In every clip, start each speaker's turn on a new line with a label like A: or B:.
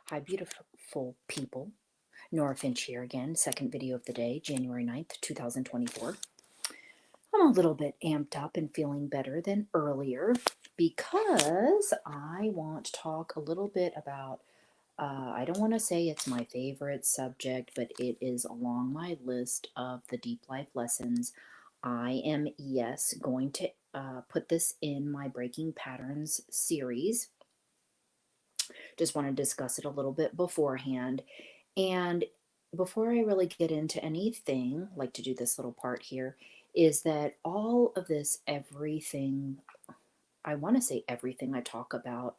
A: Hi, beautiful people. Nora Finch here again, second video of the day, January 9th, 2024. I'm a little bit amped up and feeling better than earlier because I want to talk a little bit about, I don't want to say it's my favorite subject, but it is along my list of the deep life lessons. I am, yes, going to put this in my Breaking Patterns series. Just want to discuss it a little bit beforehand. And before I really get into anything, like to do this little part here, is that all of this, everything, I want to say everything I talk about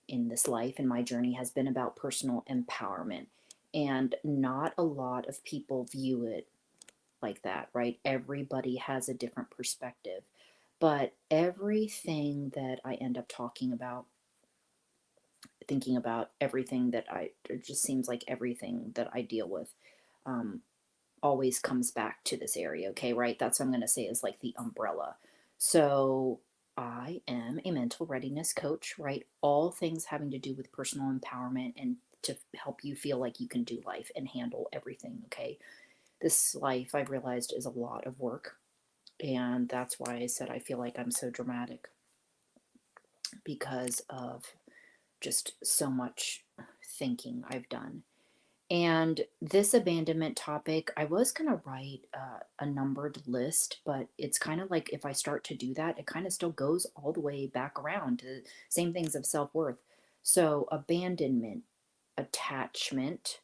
A: in this life and my journey has been about personal empowerment. And not a lot of people view it like that, right? Everybody has a different perspective. But everything that I end up talking about, thinking about everything that it just seems like everything that I deal with um, always comes back to this area, okay, right? That's what I'm going to say is like the umbrella. So I am a mental readiness coach, right? All things having to do with personal empowerment and to help you feel like you can do life and handle everything, okay? This life, I've realized, is a lot of work. And that's why I said I feel like I'm so dramatic because of just so much thinking I've done. And this abandonment topic, I was going to write a numbered list, but it's kind of like if I start to do that, it kind of still goes all the way back around to same things of self worth. So, abandonment, attachment,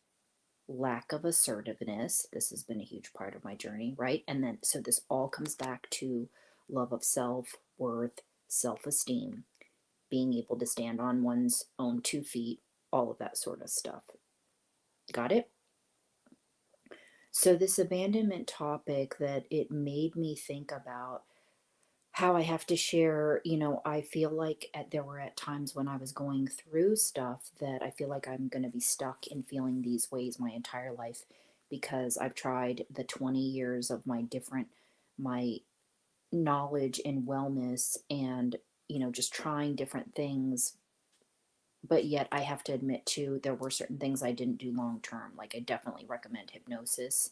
A: lack of assertiveness. This has been a huge part of my journey, right? And then, so this all comes back to love of self, worth, self esteem, being able to stand on one's own 2 feet, all of that sort of stuff. Got it? So, this abandonment topic that it made me think about how I have to share, I feel like there were at times when I was going through stuff that I feel like I'm going to be stuck in feeling these ways my entire life because I've tried the 20 years of my knowledge in wellness and, just trying different things. But yet I have to admit too, there were certain things I didn't do long term. Like I definitely recommend hypnosis.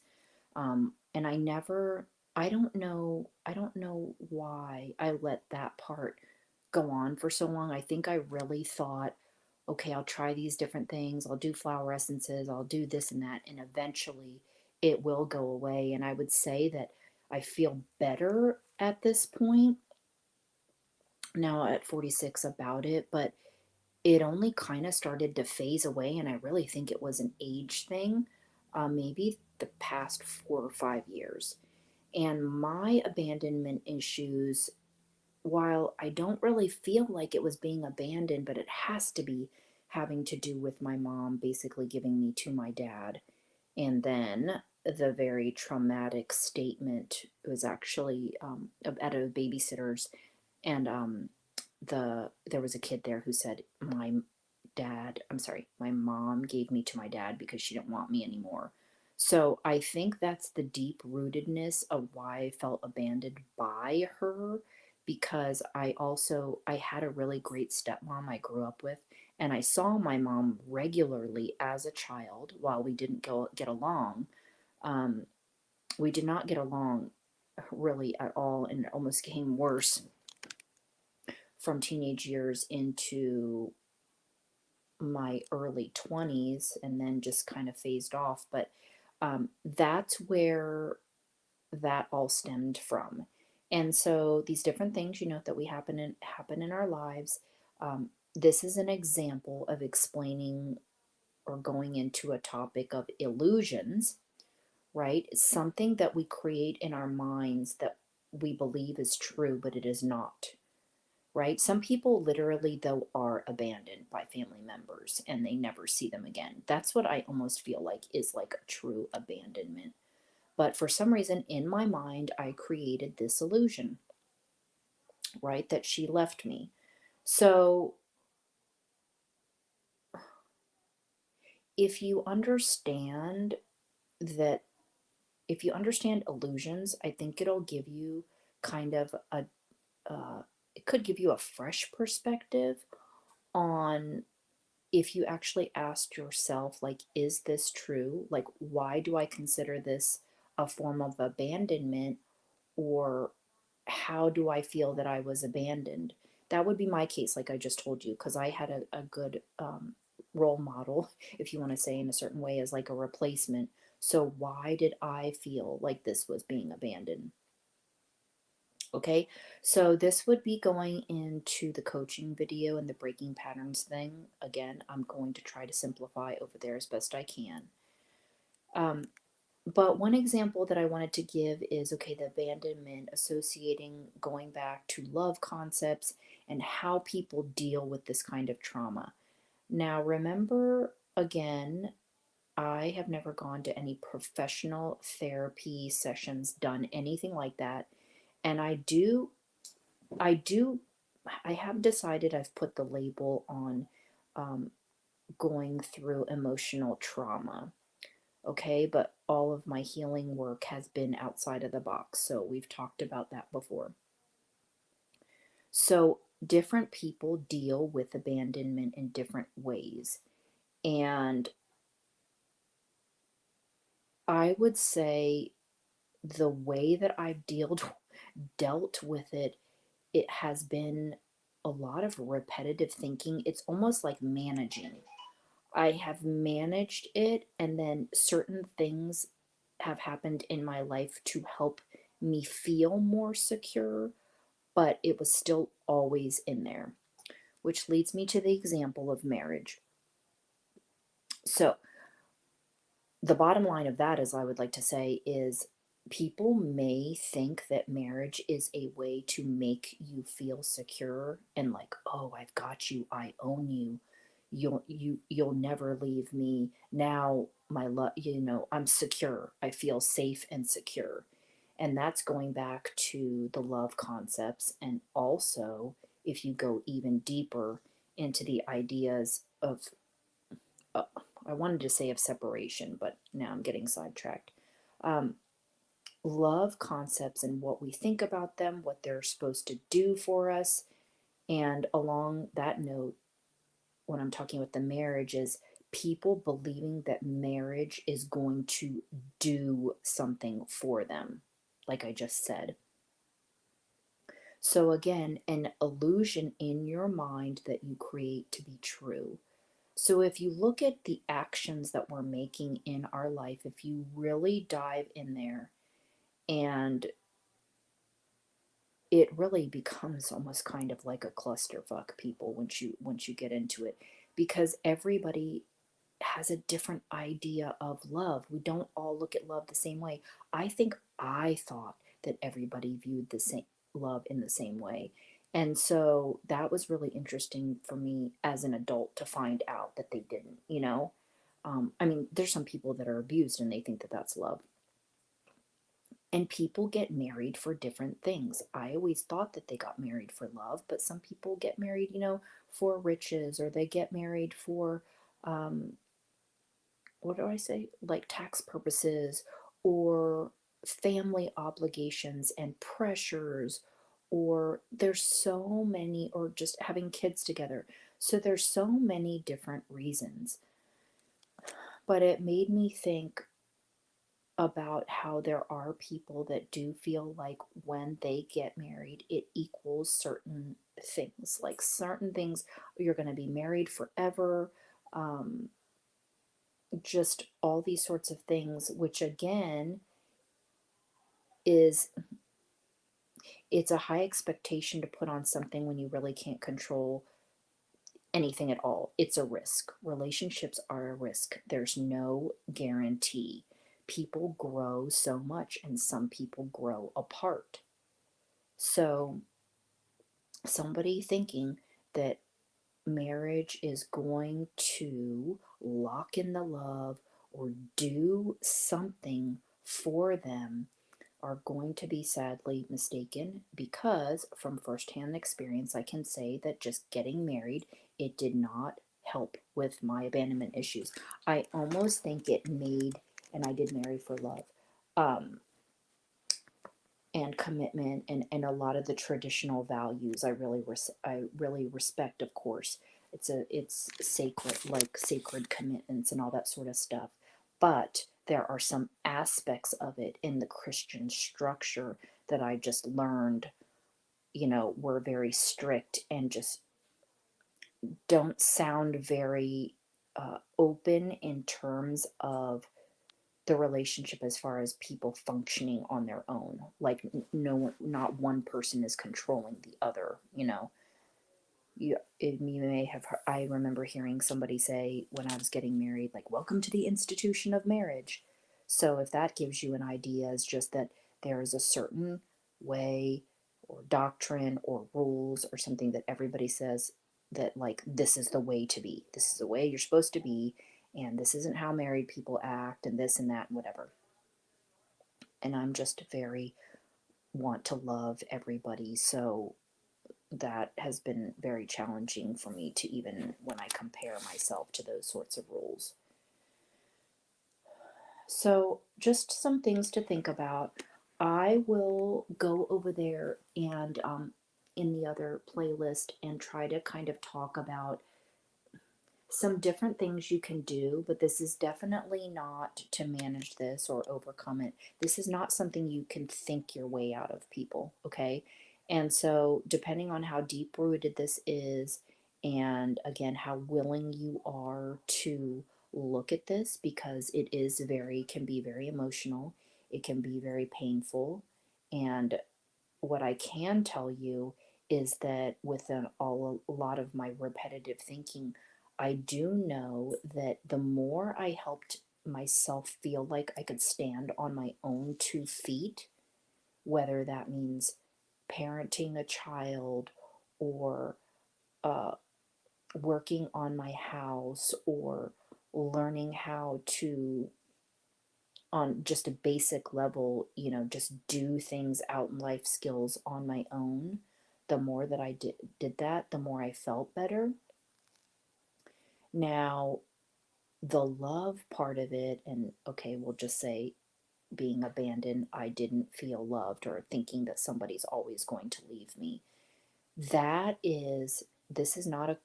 A: And I don't know why I let that part go on for so long. I think I really thought, okay, I'll try these different things. I'll do flower essences. I'll do this and that. And eventually it will go away. And I would say that I feel better at this point now at 46 about it, but it only kind of started to phase away. And I really think it was an age thing, maybe the past 4 or 5 years. And my abandonment issues, while I don't really feel like it was being abandoned, but it has to be having to do with my mom basically giving me to my dad. And then the very traumatic statement was actually at a babysitter's, and there was a kid there who said, my mom gave me to my dad because she didn't want me anymore. So I think that's the deep rootedness of why I felt abandoned by her, because I had a really great stepmom I grew up with, and I saw my mom regularly as a child. While we didn't get along, um, we did not get along really at all, and it almost came worse from teenage years into my early 20s and then just kind of phased off. But that's where that all stemmed from. And so these different things, that we happen in our lives. This is an example of explaining or going into a topic of illusions, right? Something that we create in our minds that we believe is true, but it is not, right? Some people literally, though, are abandoned by family members and they never see them again. That's what I almost feel like is like a true abandonment. But for some reason, in my mind, I created this illusion, right? That she left me. So if you understand that, if you understand illusions, I think it'll give you kind of uh, it could give you a fresh perspective on if you actually asked yourself, like, is this true? Like, why do I consider this a form of abandonment? Or how do I feel that I was abandoned? That would be my case, like I just told you, because I had a good role model, if you want to say in a certain way, as like a replacement. So, why did I feel like this was being abandoned? Okay, so this would be going into the coaching video and the breaking patterns thing. Again, I'm going to try to simplify over there as best I can. Um, but one example that I wanted to give is okay, the abandonment, associating going back to love concepts and how people deal with this kind of trauma. Now, remember again, I have never gone to any professional therapy sessions, done anything like that. And I I have decided I've put the label on um, going through emotional trauma. Okay, but all of my healing work has been outside of the box. So we've talked about that before. So different people deal with abandonment in different ways. And I would say the way that I've dealt with it, it has been a lot of repetitive thinking. It's almost like managing. I have managed it, and then certain things have happened in my life to help me feel more secure, but it was still always in there, which leads me to the example of marriage. So, the bottom line of that, as I would like to say, is people may think that marriage is a way to make you feel secure and like, oh, I've got you, I own you, you'll never leave me. Now my love, I'm secure, I feel safe and secure. And that's going back to the love concepts. And also, if you go even deeper into the ideas of uh, I wanted to say of separation, but now I'm getting sidetracked. Um, Love concepts and what we think about them, what they're supposed to do for us. And along that note, when I'm talking with the marriage, is people believing that marriage is going to do something for them, like I just said. So, again, an illusion in your mind that you create to be true. So, if you look at the actions that we're making in our life, if you really dive in there, and it really becomes almost kind of like a clusterfuck, people, once you get into it, because everybody has a different idea of love. We don't all look at love the same way. I think I thought that everybody viewed the same love in the same way. And so that was really interesting for me as an adult to find out that they didn't. I mean, there's some people that are abused and they think that that's love. And people get married for different things. I always thought that they got married for love, but some people get married, for riches, or they get married for um, what do I say? Like tax purposes, or family obligations and pressures, or there's so many, or just having kids together. So there's so many different reasons. But it made me think about how there are people that do feel like when they get married, it equals certain things. Like certain things, you're going to be married forever. Um, just all these sorts of things, which again is it's a high expectation to put on something when you really can't control anything at all. It's a risk. Relationships are a risk. There's no guarantee. People grow so much, and some people grow apart. So, somebody thinking that marriage is going to lock in the love or do something for them are going to be sadly mistaken, because from firsthand experience I can say that just getting married, it did not help with my abandonment issues. I almost think it made, and I did marry for love, um, and commitment, and a lot of the traditional values I really respect, of course. it's sacred, like sacred commitments and all that sort of stuff. But there are some aspects of it in the Christian structure that I just learned, were very strict and just don't sound very open in terms of the relationship as far as people functioning on their own. Like, no, not one person is controlling the other, you may have heard, I remember hearing somebody say when I was getting married, like, welcome to the institution of marriage. So if that gives you an idea, it's just that there is a certain way or doctrine or rules or something that everybody says that, like, this is the way to be, this is the way you're supposed to be, and this isn't how married people act, and this and that and whatever. And I'm just very want to love everybody, so that has been very challenging for me to, even when I compare myself to those sorts of rules. So, just some things to think about. I will go over there and in the other playlist and try to kind of talk about some different things you can do, but this is definitely not to manage this or overcome it. This is not something you can think your way out of, people, okay? And so, depending on how deep rooted this is, and again, how willing you are to look at this, because it is can be very emotional, it can be very painful. And what I can tell you is that with a lot of my repetitive thinking, I do know that the more I helped myself feel like I could stand on my own 2 feet, whether that means parenting a child or uh, working on my house or learning how to, on just a basic level, just do things out in life skills on my own, the more that I did that, the more I felt better. Now, the love part of it, and okay, we'll just say being abandoned, I didn't feel loved, or thinking that somebody's always going to leave me. This is not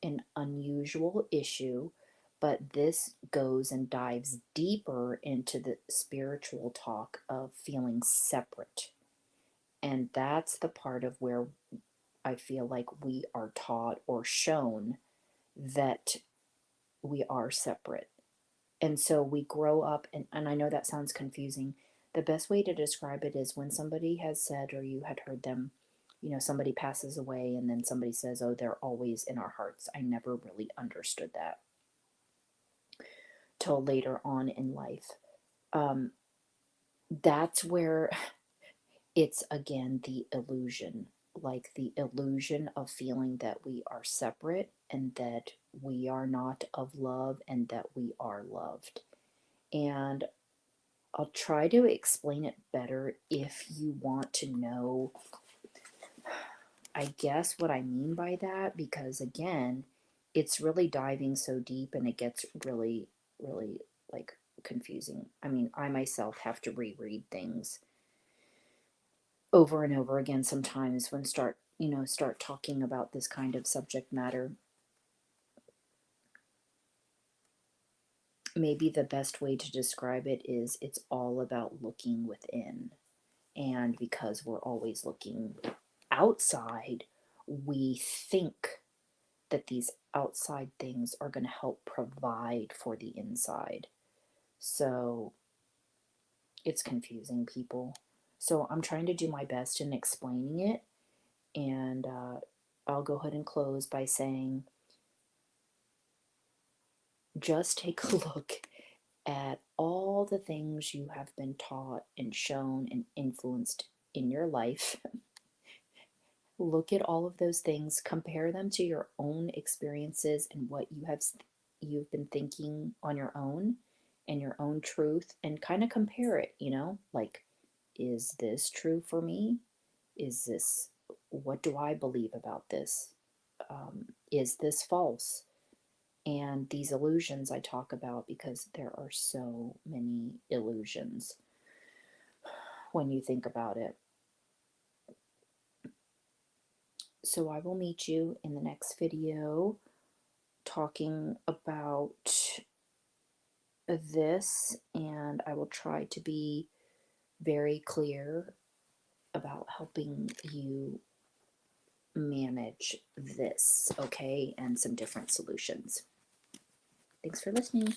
A: an unusual issue, but this goes and dives deeper into the spiritual talk of feeling separate. And that's the part of where I feel like we are taught or shown that we are separate. And so we grow up, and I know that sounds confusing. The best way to describe it is when somebody has said, or you had heard them, somebody passes away and then somebody says, oh, they're always in our hearts. I never really understood that till later on in life. Um, that's where it's again the illusion, like the illusion of feeling that we are separate and that we are not of love and that we are loved. And I'll try to explain it better if you want to know, I guess, what I mean by that, because again, it's really diving so deep and it gets really, really like confusing. I mean, I myself have to reread things over and over again sometimes when start talking about this kind of subject matter. Maybe the best way to describe it is it's all about looking within. And because we're always looking outside, we think that these outside things are going to help provide for the inside. So it's confusing, people. So I'm trying to do my best in explaining it. And I'll go ahead and close by saying, just take a look at all the things you have been taught and shown and influenced in your life. Look at all of those things, compare them to your own experiences and what you've been thinking on your own and your own truth, and kind of compare it, like, is this true for me? Is this, what do I believe about this? Is this false? And these illusions I talk about, because there are so many illusions when you think about it. So I will meet you in the next video talking about this, and I will try to be very clear about helping you manage this, okay, and some different solutions. Thanks for listening.